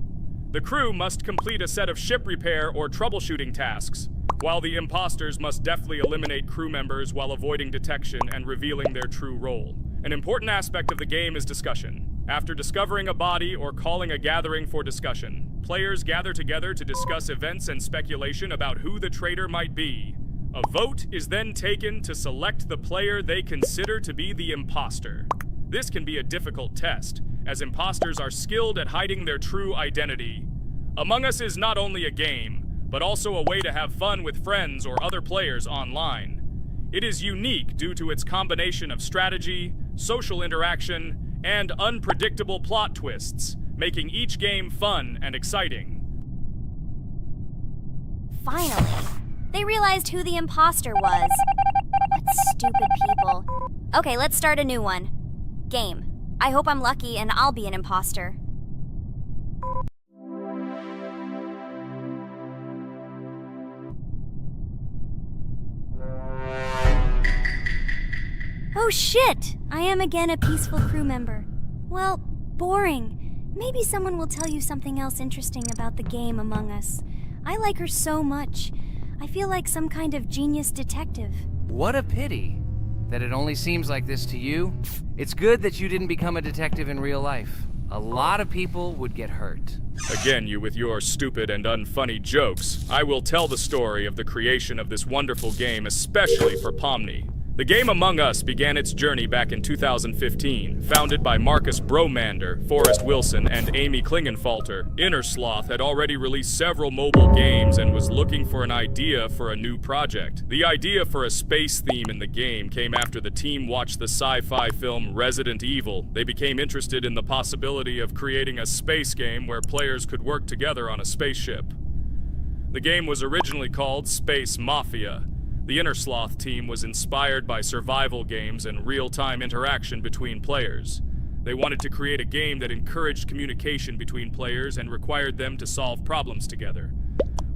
The crew must complete a set of ship repair or troubleshooting tasks, while the imposters must deftly eliminate crew members while avoiding detection and revealing their true role. An important aspect of the game is discussion. After discovering a body or calling a gathering for discussion, players gather together to discuss events and speculation about who the traitor might be. A vote is then taken to select the player they consider to be the imposter. This can be a difficult test, as imposters are skilled at hiding their true identity. Among Us is not only a game, but also a way to have fun with friends or other players online. It is unique due to its combination of strategy, social interaction, and unpredictable plot twists, making each game fun and exciting. Finally, they realized who the imposter was. What stupid people. Okay, let's start a new one. Game. I hope I'm lucky and I'll be an imposter. Oh shit! I am again a peaceful crew member. Well, boring. Maybe someone will tell you something else interesting about the game Among Us. I like her so much. I feel like some kind of genius detective. What a pity that it only seems like this to you. It's good that you didn't become a detective in real life. A lot of people would get hurt. Again, you with your stupid and unfunny jokes. I will tell the story of the creation of this wonderful game, especially for Pomni. The game Among Us began its journey back in 2015. Founded by Marcus Bromander, Forrest Wilson, and Amy Klingenfalter, Innersloth had already released several mobile games and was looking for an idea for a new project. The idea for a space theme in the game came after the team watched the sci-fi film Resident Evil. They became interested in the possibility of creating a space game where players could work together on a spaceship. The game was originally called Space Mafia. The Innersloth team was inspired by survival games and real-time interaction between players. They wanted to create a game that encouraged communication between players and required them to solve problems together.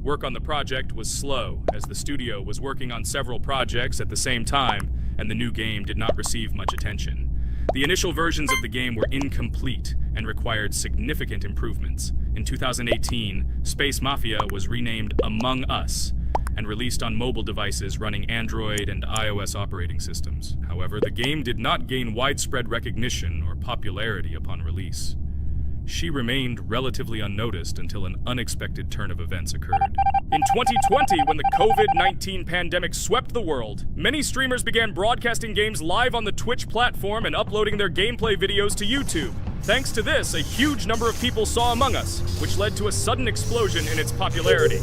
Work on the project was slow, as the studio was working on several projects at the same time, and the new game did not receive much attention. The initial versions of the game were incomplete and required significant improvements. In 2018, Space Mafia was renamed Among Us, and released on mobile devices running Android and iOS operating systems. However, the game did not gain widespread recognition or popularity upon release. She remained relatively unnoticed until an unexpected turn of events occurred. In 2020, when the COVID-19 pandemic swept the world, many streamers began broadcasting games live on the Twitch platform and uploading their gameplay videos to YouTube. Thanks to this, a huge number of people saw Among Us, which led to a sudden explosion in its popularity.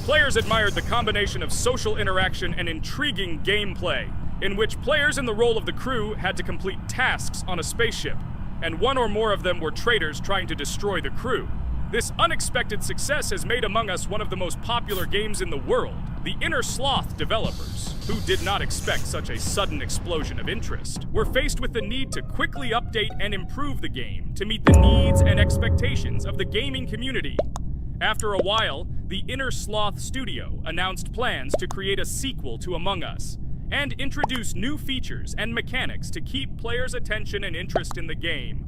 Players admired the combination of social interaction and intriguing gameplay, in which players in the role of the crew had to complete tasks on a spaceship, and one or more of them were traitors trying to destroy the crew. This unexpected success has made Among Us one of the most popular games in the world. The Innersloth developers, who did not expect such a sudden explosion of interest, were faced with the need to quickly update and improve the game to meet the needs and expectations of the gaming community. After a while, the Innersloth studio announced plans to create a sequel to Among Us and introduce new features and mechanics to keep players' attention and interest in the game.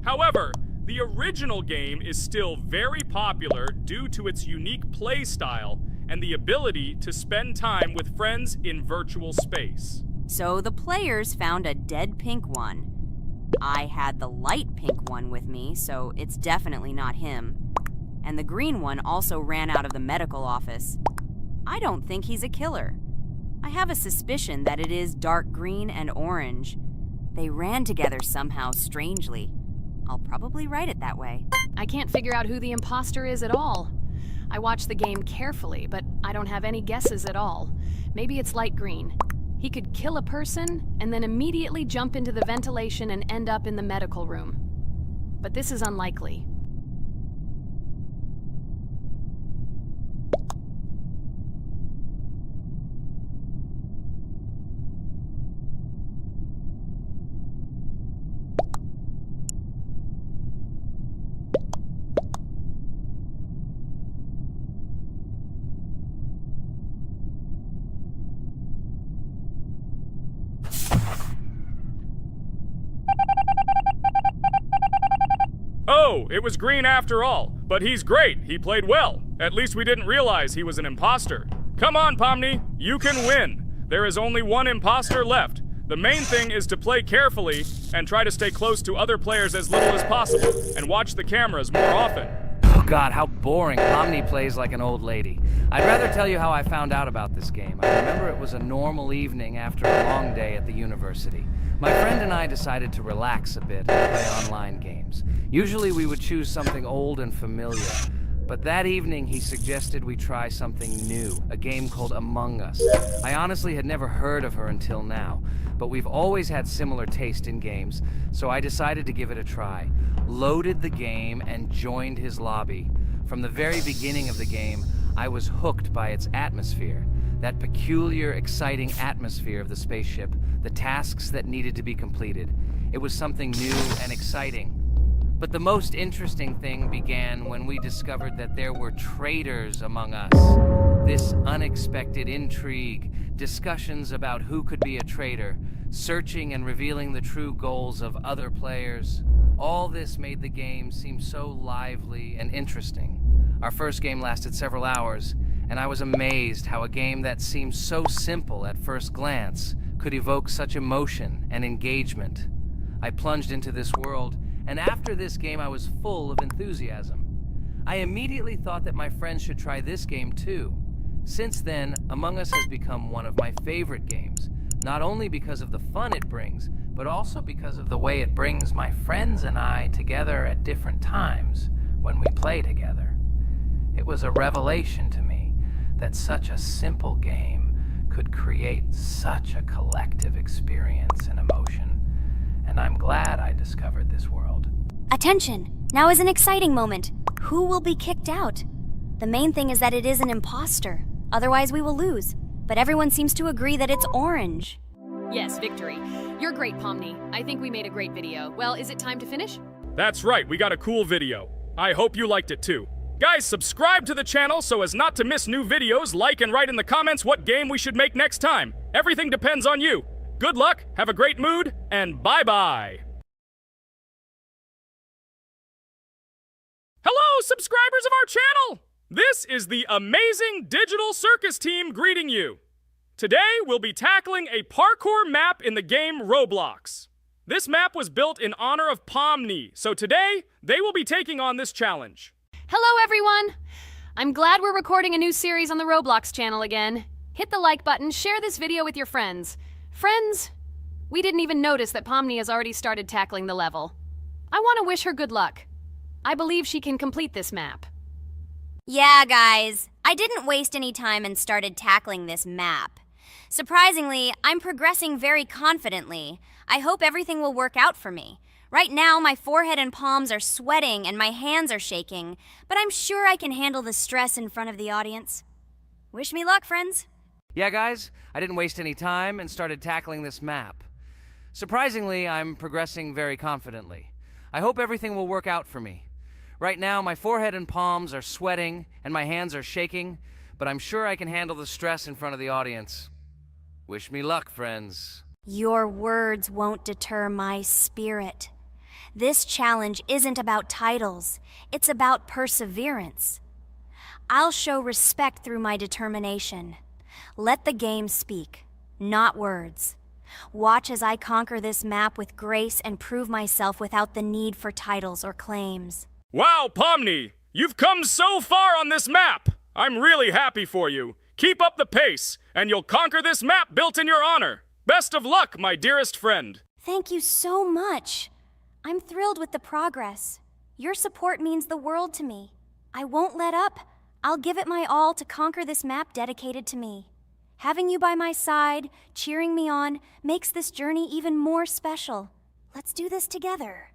However, the original game is still very popular due to its unique play style and the ability to spend time with friends in virtual space. So the players found a dead pink one. I had the light pink one with me, so it's definitely not him. And the green one also ran out of the medical office. I don't think he's a killer. I have a suspicion that it is dark green and orange. They ran together somehow strangely. I'll probably write it that way. I can't figure out who the imposter is at all. I watched the game carefully, but I don't have any guesses at all. Maybe it's light green. He could kill a person and then immediately jump into the ventilation and end up in the medical room. But this is unlikely. Oh, it was green after all. But he's great. He played well. At least we didn't realize he was an imposter. Come on, Pomni. You can win. There is only one imposter left. The main thing is to play carefully and try to stay close to other players as little as possible and watch the cameras more often. Oh god, how boring. Pomni plays like an old lady. I'd rather tell you how I found out about this game. I remember it was a normal evening after a long day at the university. My friend and I decided to relax a bit and play online games. Usually we would choose something old and familiar. But that evening, he suggested we try something new, a game called Among Us. I honestly had never heard of her until now, but we've always had similar taste in games, so I decided to give it a try. Loaded the game and joined his lobby. From the very beginning of the game, I was hooked by its atmosphere. That peculiar, exciting atmosphere of the spaceship, the tasks that needed to be completed. It was something new and exciting. But the most interesting thing began when we discovered that there were traitors among us. This unexpected intrigue, discussions about who could be a traitor, searching and revealing the true goals of other players. All this made the game seem so lively and interesting. Our first game lasted several hours, and I was amazed how a game that seemed so simple at first glance could evoke such emotion and engagement. I plunged into this world, and after this game I was full of enthusiasm. I immediately thought that my friends should try this game too. Since then, Among Us has become one of my favorite games, not only because of the fun it brings, but also because of the way it brings my friends and I together at different times when we play together. It was a revelation to me that such a simple game could create such a collective experience and emotion. And I'm glad I discovered this world. Attention! Now is an exciting moment. Who will be kicked out? The main thing is that it is an imposter. Otherwise we will lose. But everyone seems to agree that it's orange. Yes, victory. You're great, Pomni. I think we made a great video. Well, is it time to finish? That's right, we got a cool video. I hope you liked it too. Guys, subscribe to the channel so as not to miss new videos, like and write in the comments what game we should make next time. Everything depends on you. Good luck, have a great mood, and bye-bye. Hello, subscribers of our channel! This is the amazing Digital Circus team greeting you. Today, we'll be tackling a parkour map in the game Roblox. This map was built in honor of Pomni, so today, they will be taking on this challenge. Hello, everyone! I'm glad we're recording a new series on the Roblox channel again. Hit the like button, share this video with your friends. Friends, we didn't even notice that Pomni has already started tackling the level. I want to wish her good luck. I believe she can complete this map. Yeah, guys. I didn't waste any time and started tackling this map. Surprisingly, I'm progressing very confidently. I hope everything will work out for me. Right now, my forehead and palms are sweating and my hands are shaking, but I'm sure I can handle the stress in front of the audience. Wish me luck, friends. Yeah, guys, I didn't waste any time and started tackling this map. Surprisingly, I'm progressing very confidently. I hope everything will work out for me. Right now, my forehead and palms are sweating and my hands are shaking, but I'm sure I can handle the stress in front of the audience. Wish me luck, friends. Your words won't deter my spirit. This challenge isn't about titles. It's about perseverance. I'll show respect through my determination. Let the game speak, not words. Watch as I conquer this map with grace and prove myself without the need for titles or claims. Wow, Pomni! You've come so far on this map! I'm really happy for you. Keep up the pace, and you'll conquer this map built in your honor. Best of luck, my dearest friend. Thank you so much. I'm thrilled with the progress. Your support means the world to me. I won't let up. I'll give it my all to conquer this map dedicated to me. Having you by my side, cheering me on, makes this journey even more special. Let's do this together.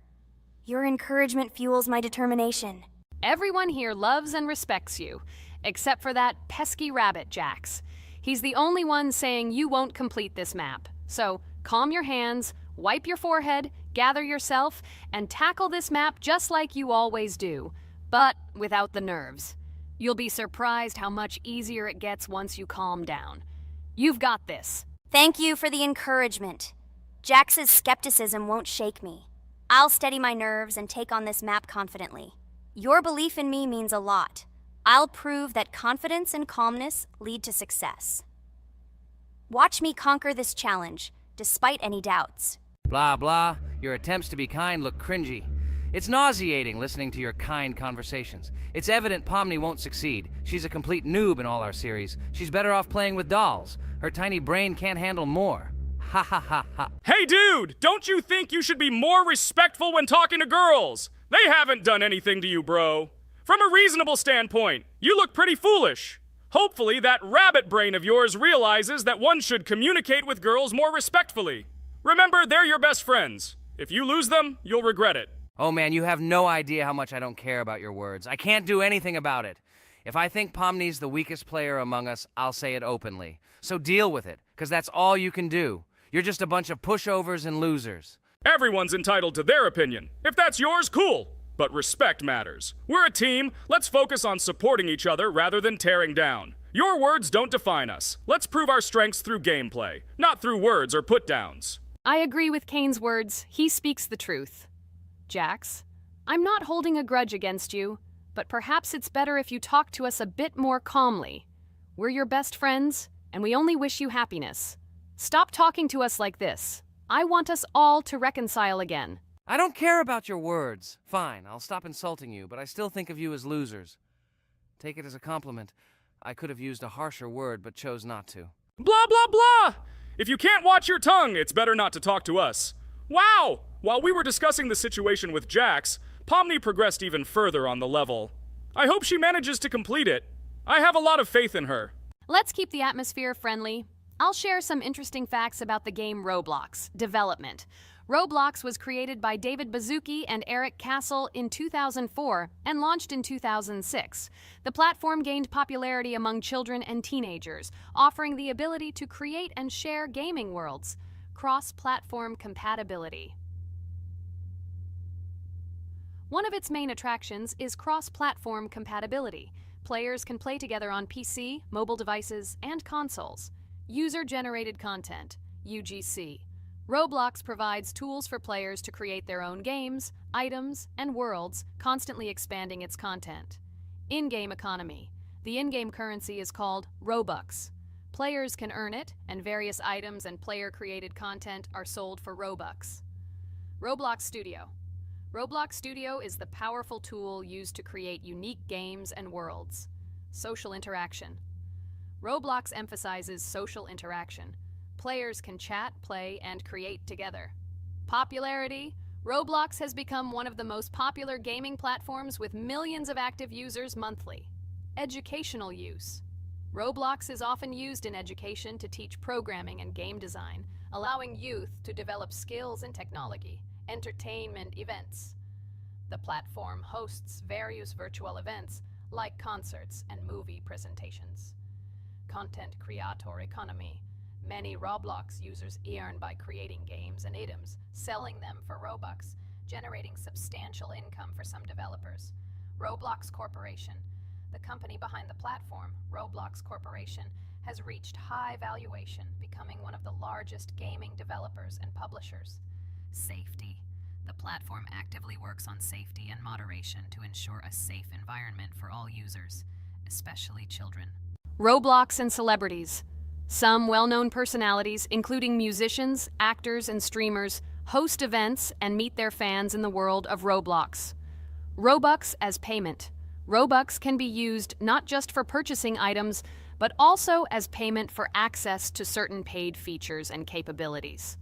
Your encouragement fuels my determination. Everyone here loves and respects you, except for that pesky rabbit, Jax. He's the only one saying you won't complete this map. So, calm your hands, wipe your forehead, gather yourself, and tackle this map just like you always do, but without the nerves. You'll be surprised how much easier it gets once you calm down. You've got this. Thank you for the encouragement. Jax's skepticism won't shake me. I'll steady my nerves and take on this map confidently. Your belief in me means a lot. I'll prove that confidence and calmness lead to success. Watch me conquer this challenge, despite any doubts. Blah, blah. Your attempts to be kind look cringy. It's nauseating listening to your kind conversations. It's evident Pomni won't succeed. She's a complete noob in all our series. She's better off playing with dolls. Her tiny brain can't handle more. Ha ha ha ha. Hey dude, don't you think you should be more respectful when talking to girls? They haven't done anything to you, bro. From a reasonable standpoint, you look pretty foolish. Hopefully that rabbit brain of yours realizes that one should communicate with girls more respectfully. Remember, they're your best friends. If you lose them, you'll regret it. Oh man, you have no idea how much I don't care about your words. I can't do anything about it. If I think Pomni's the weakest player among us, I'll say it openly. So deal with it, because that's all you can do. You're just a bunch of pushovers and losers. Everyone's entitled to their opinion. If that's yours, cool. But respect matters. We're a team. Let's focus on supporting each other rather than tearing down. Your words don't define us. Let's prove our strengths through gameplay, not through words or put-downs. I agree with Kane's words. He speaks the truth. Jax, I'm not holding a grudge against you, but perhaps it's better if you talk to us a bit more calmly. We're your best friends, and we only wish you happiness. Stop talking to us like this. I want us all to reconcile again. I don't care about your words. Fine, I'll stop insulting you, but I still think of you as losers. Take it as a compliment. I could have used a harsher word, but chose not to. Blah, blah, blah! If you can't watch your tongue, it's better not to talk to us. Wow! While we were discussing the situation with Jax, Pomni progressed even further on the level. I hope she manages to complete it. I have a lot of faith in her. Let's keep the atmosphere friendly. I'll share some interesting facts about the game Roblox development. Roblox was created by David Baszucki and Eric Castle in 2004 and launched in 2006. The platform gained popularity among children and teenagers, offering the ability to create and share gaming worlds. Cross-platform compatibility. One of its main attractions is cross-platform compatibility. Players can play together on PC, mobile devices, and consoles. User-generated content, UGC. Roblox provides tools for players to create their own games, items, and worlds, constantly expanding its content. In-game economy. The in-game currency is called Robux. Players can earn it, and various items and player-created content are sold for Robux. Roblox Studio. Roblox Studio is the powerful tool used to create unique games and worlds. Social interaction. Roblox emphasizes social interaction. Players can chat, play, and create together. Popularity. Roblox has become one of the most popular gaming platforms with millions of active users monthly. Educational use. Roblox is often used in education to teach programming and game design, allowing youth to develop skills in technology. Entertainment events. The platform hosts various virtual events like concerts and movie presentations. Content creator economy. Many Roblox users earn by creating games and items, selling them for Robux, generating substantial income for some developers. Roblox Corporation. The company behind the platform, Roblox Corporation, has reached high valuation, becoming one of the largest gaming developers and publishers. Safety. The platform actively works on safety and moderation to ensure a safe environment for all users, especially children. Roblox and celebrities. Some well-known personalities, including musicians, actors, and streamers, host events and meet their fans in the world of Roblox. Robux as payment. Robux can be used not just for purchasing items, but also as payment for access to certain paid features and capabilities.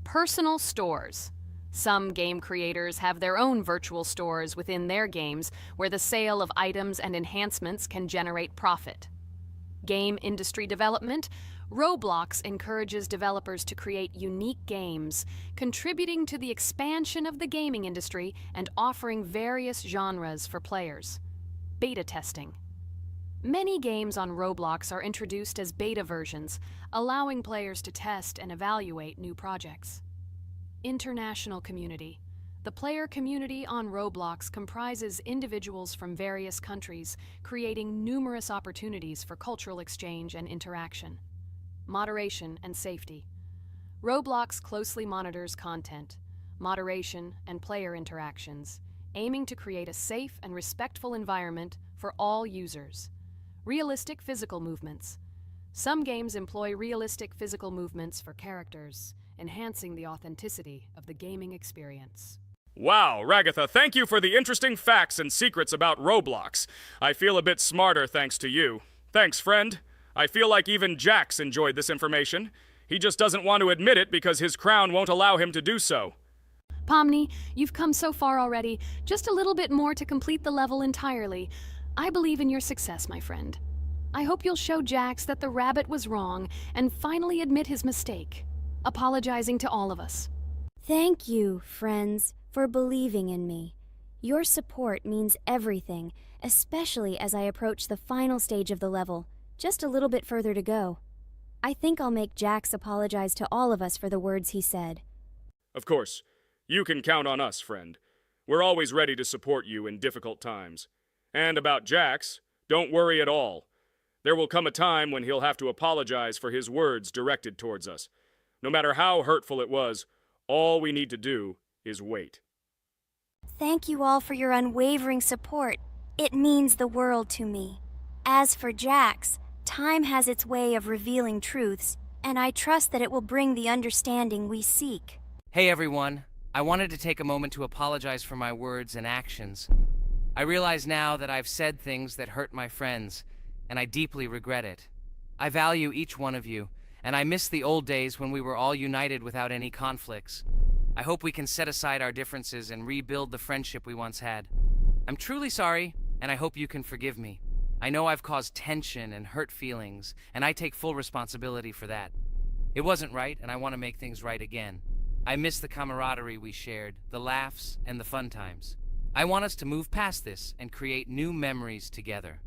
Personal stores. Some game creators have their own virtual stores within their games where the sale of items and enhancements can generate profit. Game industry development. Roblox encourages developers to create unique games, contributing to the expansion of the gaming industry and offering various genres for players. Beta testing. Many games on Roblox are introduced as beta versions, allowing players to test and evaluate new projects. International community. The player community on Roblox comprises individuals from various countries, creating numerous opportunities for cultural exchange and interaction. Moderation and safety. Roblox closely monitors content, moderation, and player interactions, aiming to create a safe and respectful environment for all users. Realistic physical movements. Some games employ realistic physical movements for characters, enhancing the authenticity of the gaming experience. Wow, Ragatha, thank you for the interesting facts and secrets about Roblox. I feel a bit smarter thanks to you. Thanks, friend. I feel like even Jax enjoyed this information. He just doesn't want to admit it because his crown won't allow him to do so. Pomni, you've come so far already. Just a little bit more to complete the level entirely. I believe in your success, my friend. I hope you'll show Jax that the rabbit was wrong and finally admit his mistake, apologizing to all of us. Thank you, friends, for believing in me. Your support means everything, especially as I approach the final stage of the level, just a little bit further to go. I think I'll make Jax apologize to all of us for the words he said. Of course, you can count on us, friend. We're always ready to support you in difficult times. And about Jax, don't worry at all. There will come a time when he'll have to apologize for his words directed towards us. No matter how hurtful it was, all we need to do is wait. Thank you all for your unwavering support. It means the world to me. As for Jax, time has its way of revealing truths, and I trust that it will bring the understanding we seek. Hey everyone, I wanted to take a moment to apologize for my words and actions. I realize now that I've said things that hurt my friends, and I deeply regret it. I value each one of you, and I miss the old days when we were all united without any conflicts. I hope we can set aside our differences and rebuild the friendship we once had. I'm truly sorry, and I hope you can forgive me. I know I've caused tension and hurt feelings, and I take full responsibility for that. It wasn't right, and I want to make things right again. I miss the camaraderie we shared, the laughs, and the fun times. I want us to move past this and create new memories together.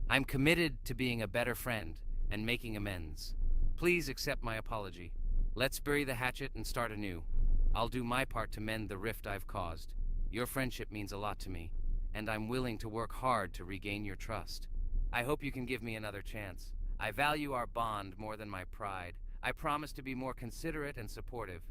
I'm committed to being a better friend and making amends. Please accept my apology. Let's bury the hatchet and start anew. I'll do my part to mend the rift I've caused. Your friendship means a lot to me, and I'm willing to work hard to regain your trust. I hope you can give me another chance. I value our bond more than my pride. I promise to be more considerate and supportive.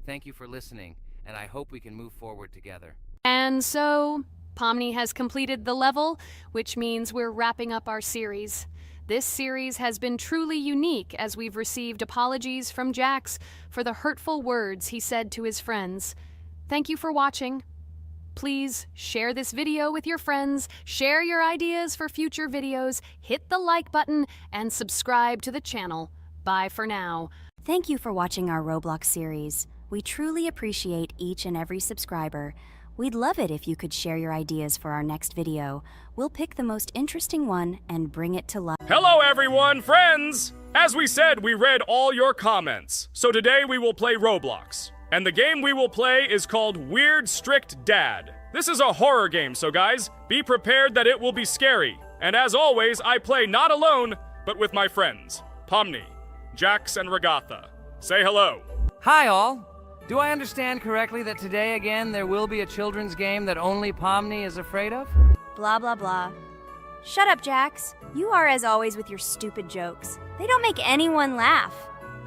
Thank you for listening, and I hope we can move forward together. And so, Pomni has completed the level, which means we're wrapping up our series. This series has been truly unique as we've received apologies from Jax for the hurtful words he said to his friends. Thank you for watching. Please share this video with your friends, share your ideas for future videos, hit the like button, and subscribe to the channel. Bye for now. Thank you for watching our Roblox series. We truly appreciate each and every subscriber. We'd love it if you could share your ideas for our next video. We'll pick the most interesting one and bring it to life. Hello everyone, friends! As we said, we read all your comments. So today we will play Roblox. And the game we will play is called Weird Strict Dad. This is a horror game, so guys, be prepared that it will be scary. And as always, I play not alone, but with my friends, Pomni, Jax, and Ragatha. Say hello. Hi all! Do I understand correctly that today again there will be a children's game that only Pomni is afraid of? Blah, blah, blah. Shut up, Jax. You are as always with your stupid jokes. They don't make anyone laugh.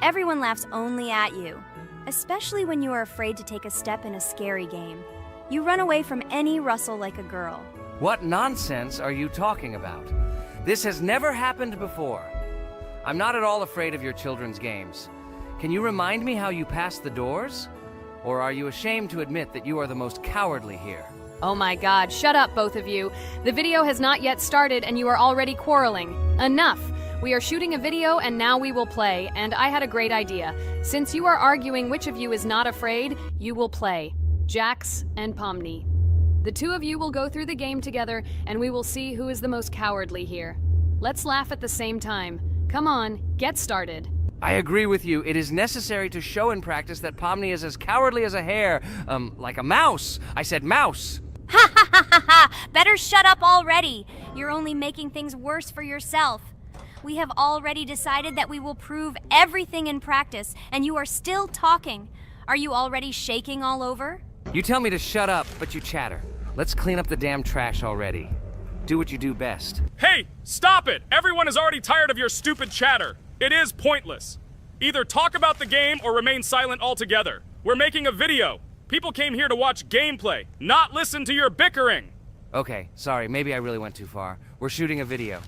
Everyone laughs only at you, especially when you are afraid to take a step in a scary game. You run away from any rustle like a girl. What nonsense are you talking about? This has never happened before. I'm not at all afraid of your children's games. Can you remind me how you passed the doors? Or are you ashamed to admit that you are the most cowardly here? Oh my god, shut up, both of you. The video has not yet started and you are already quarreling. Enough! We are shooting a video and now we will play, and I had a great idea. Since you are arguing which of you is not afraid, you will play. Jax and Pomni. The two of you will go through the game together and we will see who is the most cowardly here. Let's laugh at the same time. Come on, get started. I agree with you. It is necessary to show in practice that Pomni is as cowardly as a hare. Like a mouse. I said mouse. Ha ha ha ha ha! Better shut up already. You're only making things worse for yourself. We have already decided that we will prove everything in practice, and you are still talking. Are you already shaking all over? You tell me to shut up, but you chatter. Let's clean up the damn trash already. Do what you do best. Hey, stop it! Everyone is already tired of your stupid chatter. It is pointless. Either talk about the game or remain silent altogether. We're making a video. People came here to watch gameplay, not listen to your bickering. Okay, sorry, maybe I really went too far. We're shooting a video.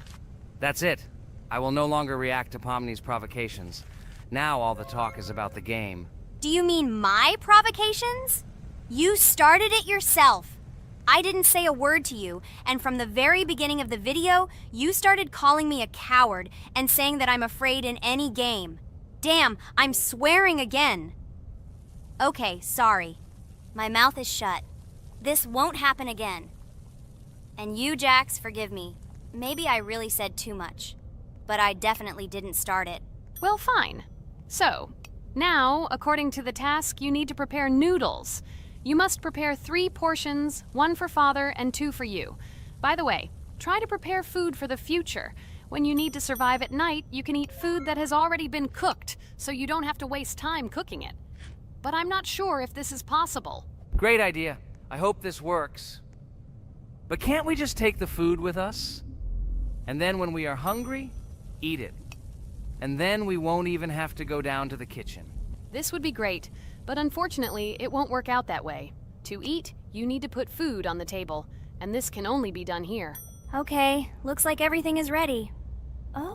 That's it. I will no longer react to Pomni's provocations. Now all the talk is about the game. Do you mean my provocations? You started it yourself. I didn't say a word to you, and from the very beginning of the video, you started calling me a coward and saying that I'm afraid in any game. Damn, I'm swearing again. Okay, sorry. My mouth is shut. This won't happen again. And you, Jax, forgive me. Maybe I really said too much, but I definitely didn't start it. Well, fine. So, now, according to the task, you need to prepare noodles. You must prepare 3 portions, 1 for Father and 2 for you. By the way, try to prepare food for the future. When you need to survive at night, you can eat food that has already been cooked, so you don't have to waste time cooking it. But I'm not sure if this is possible. Great idea. I hope this works. But can't we just take the food with us? And then when we are hungry, eat it. And then we won't even have to go down to the kitchen. This would be great, but unfortunately, it won't work out that way. To eat, you need to put food on the table, and this can only be done here. Okay, looks like everything is ready.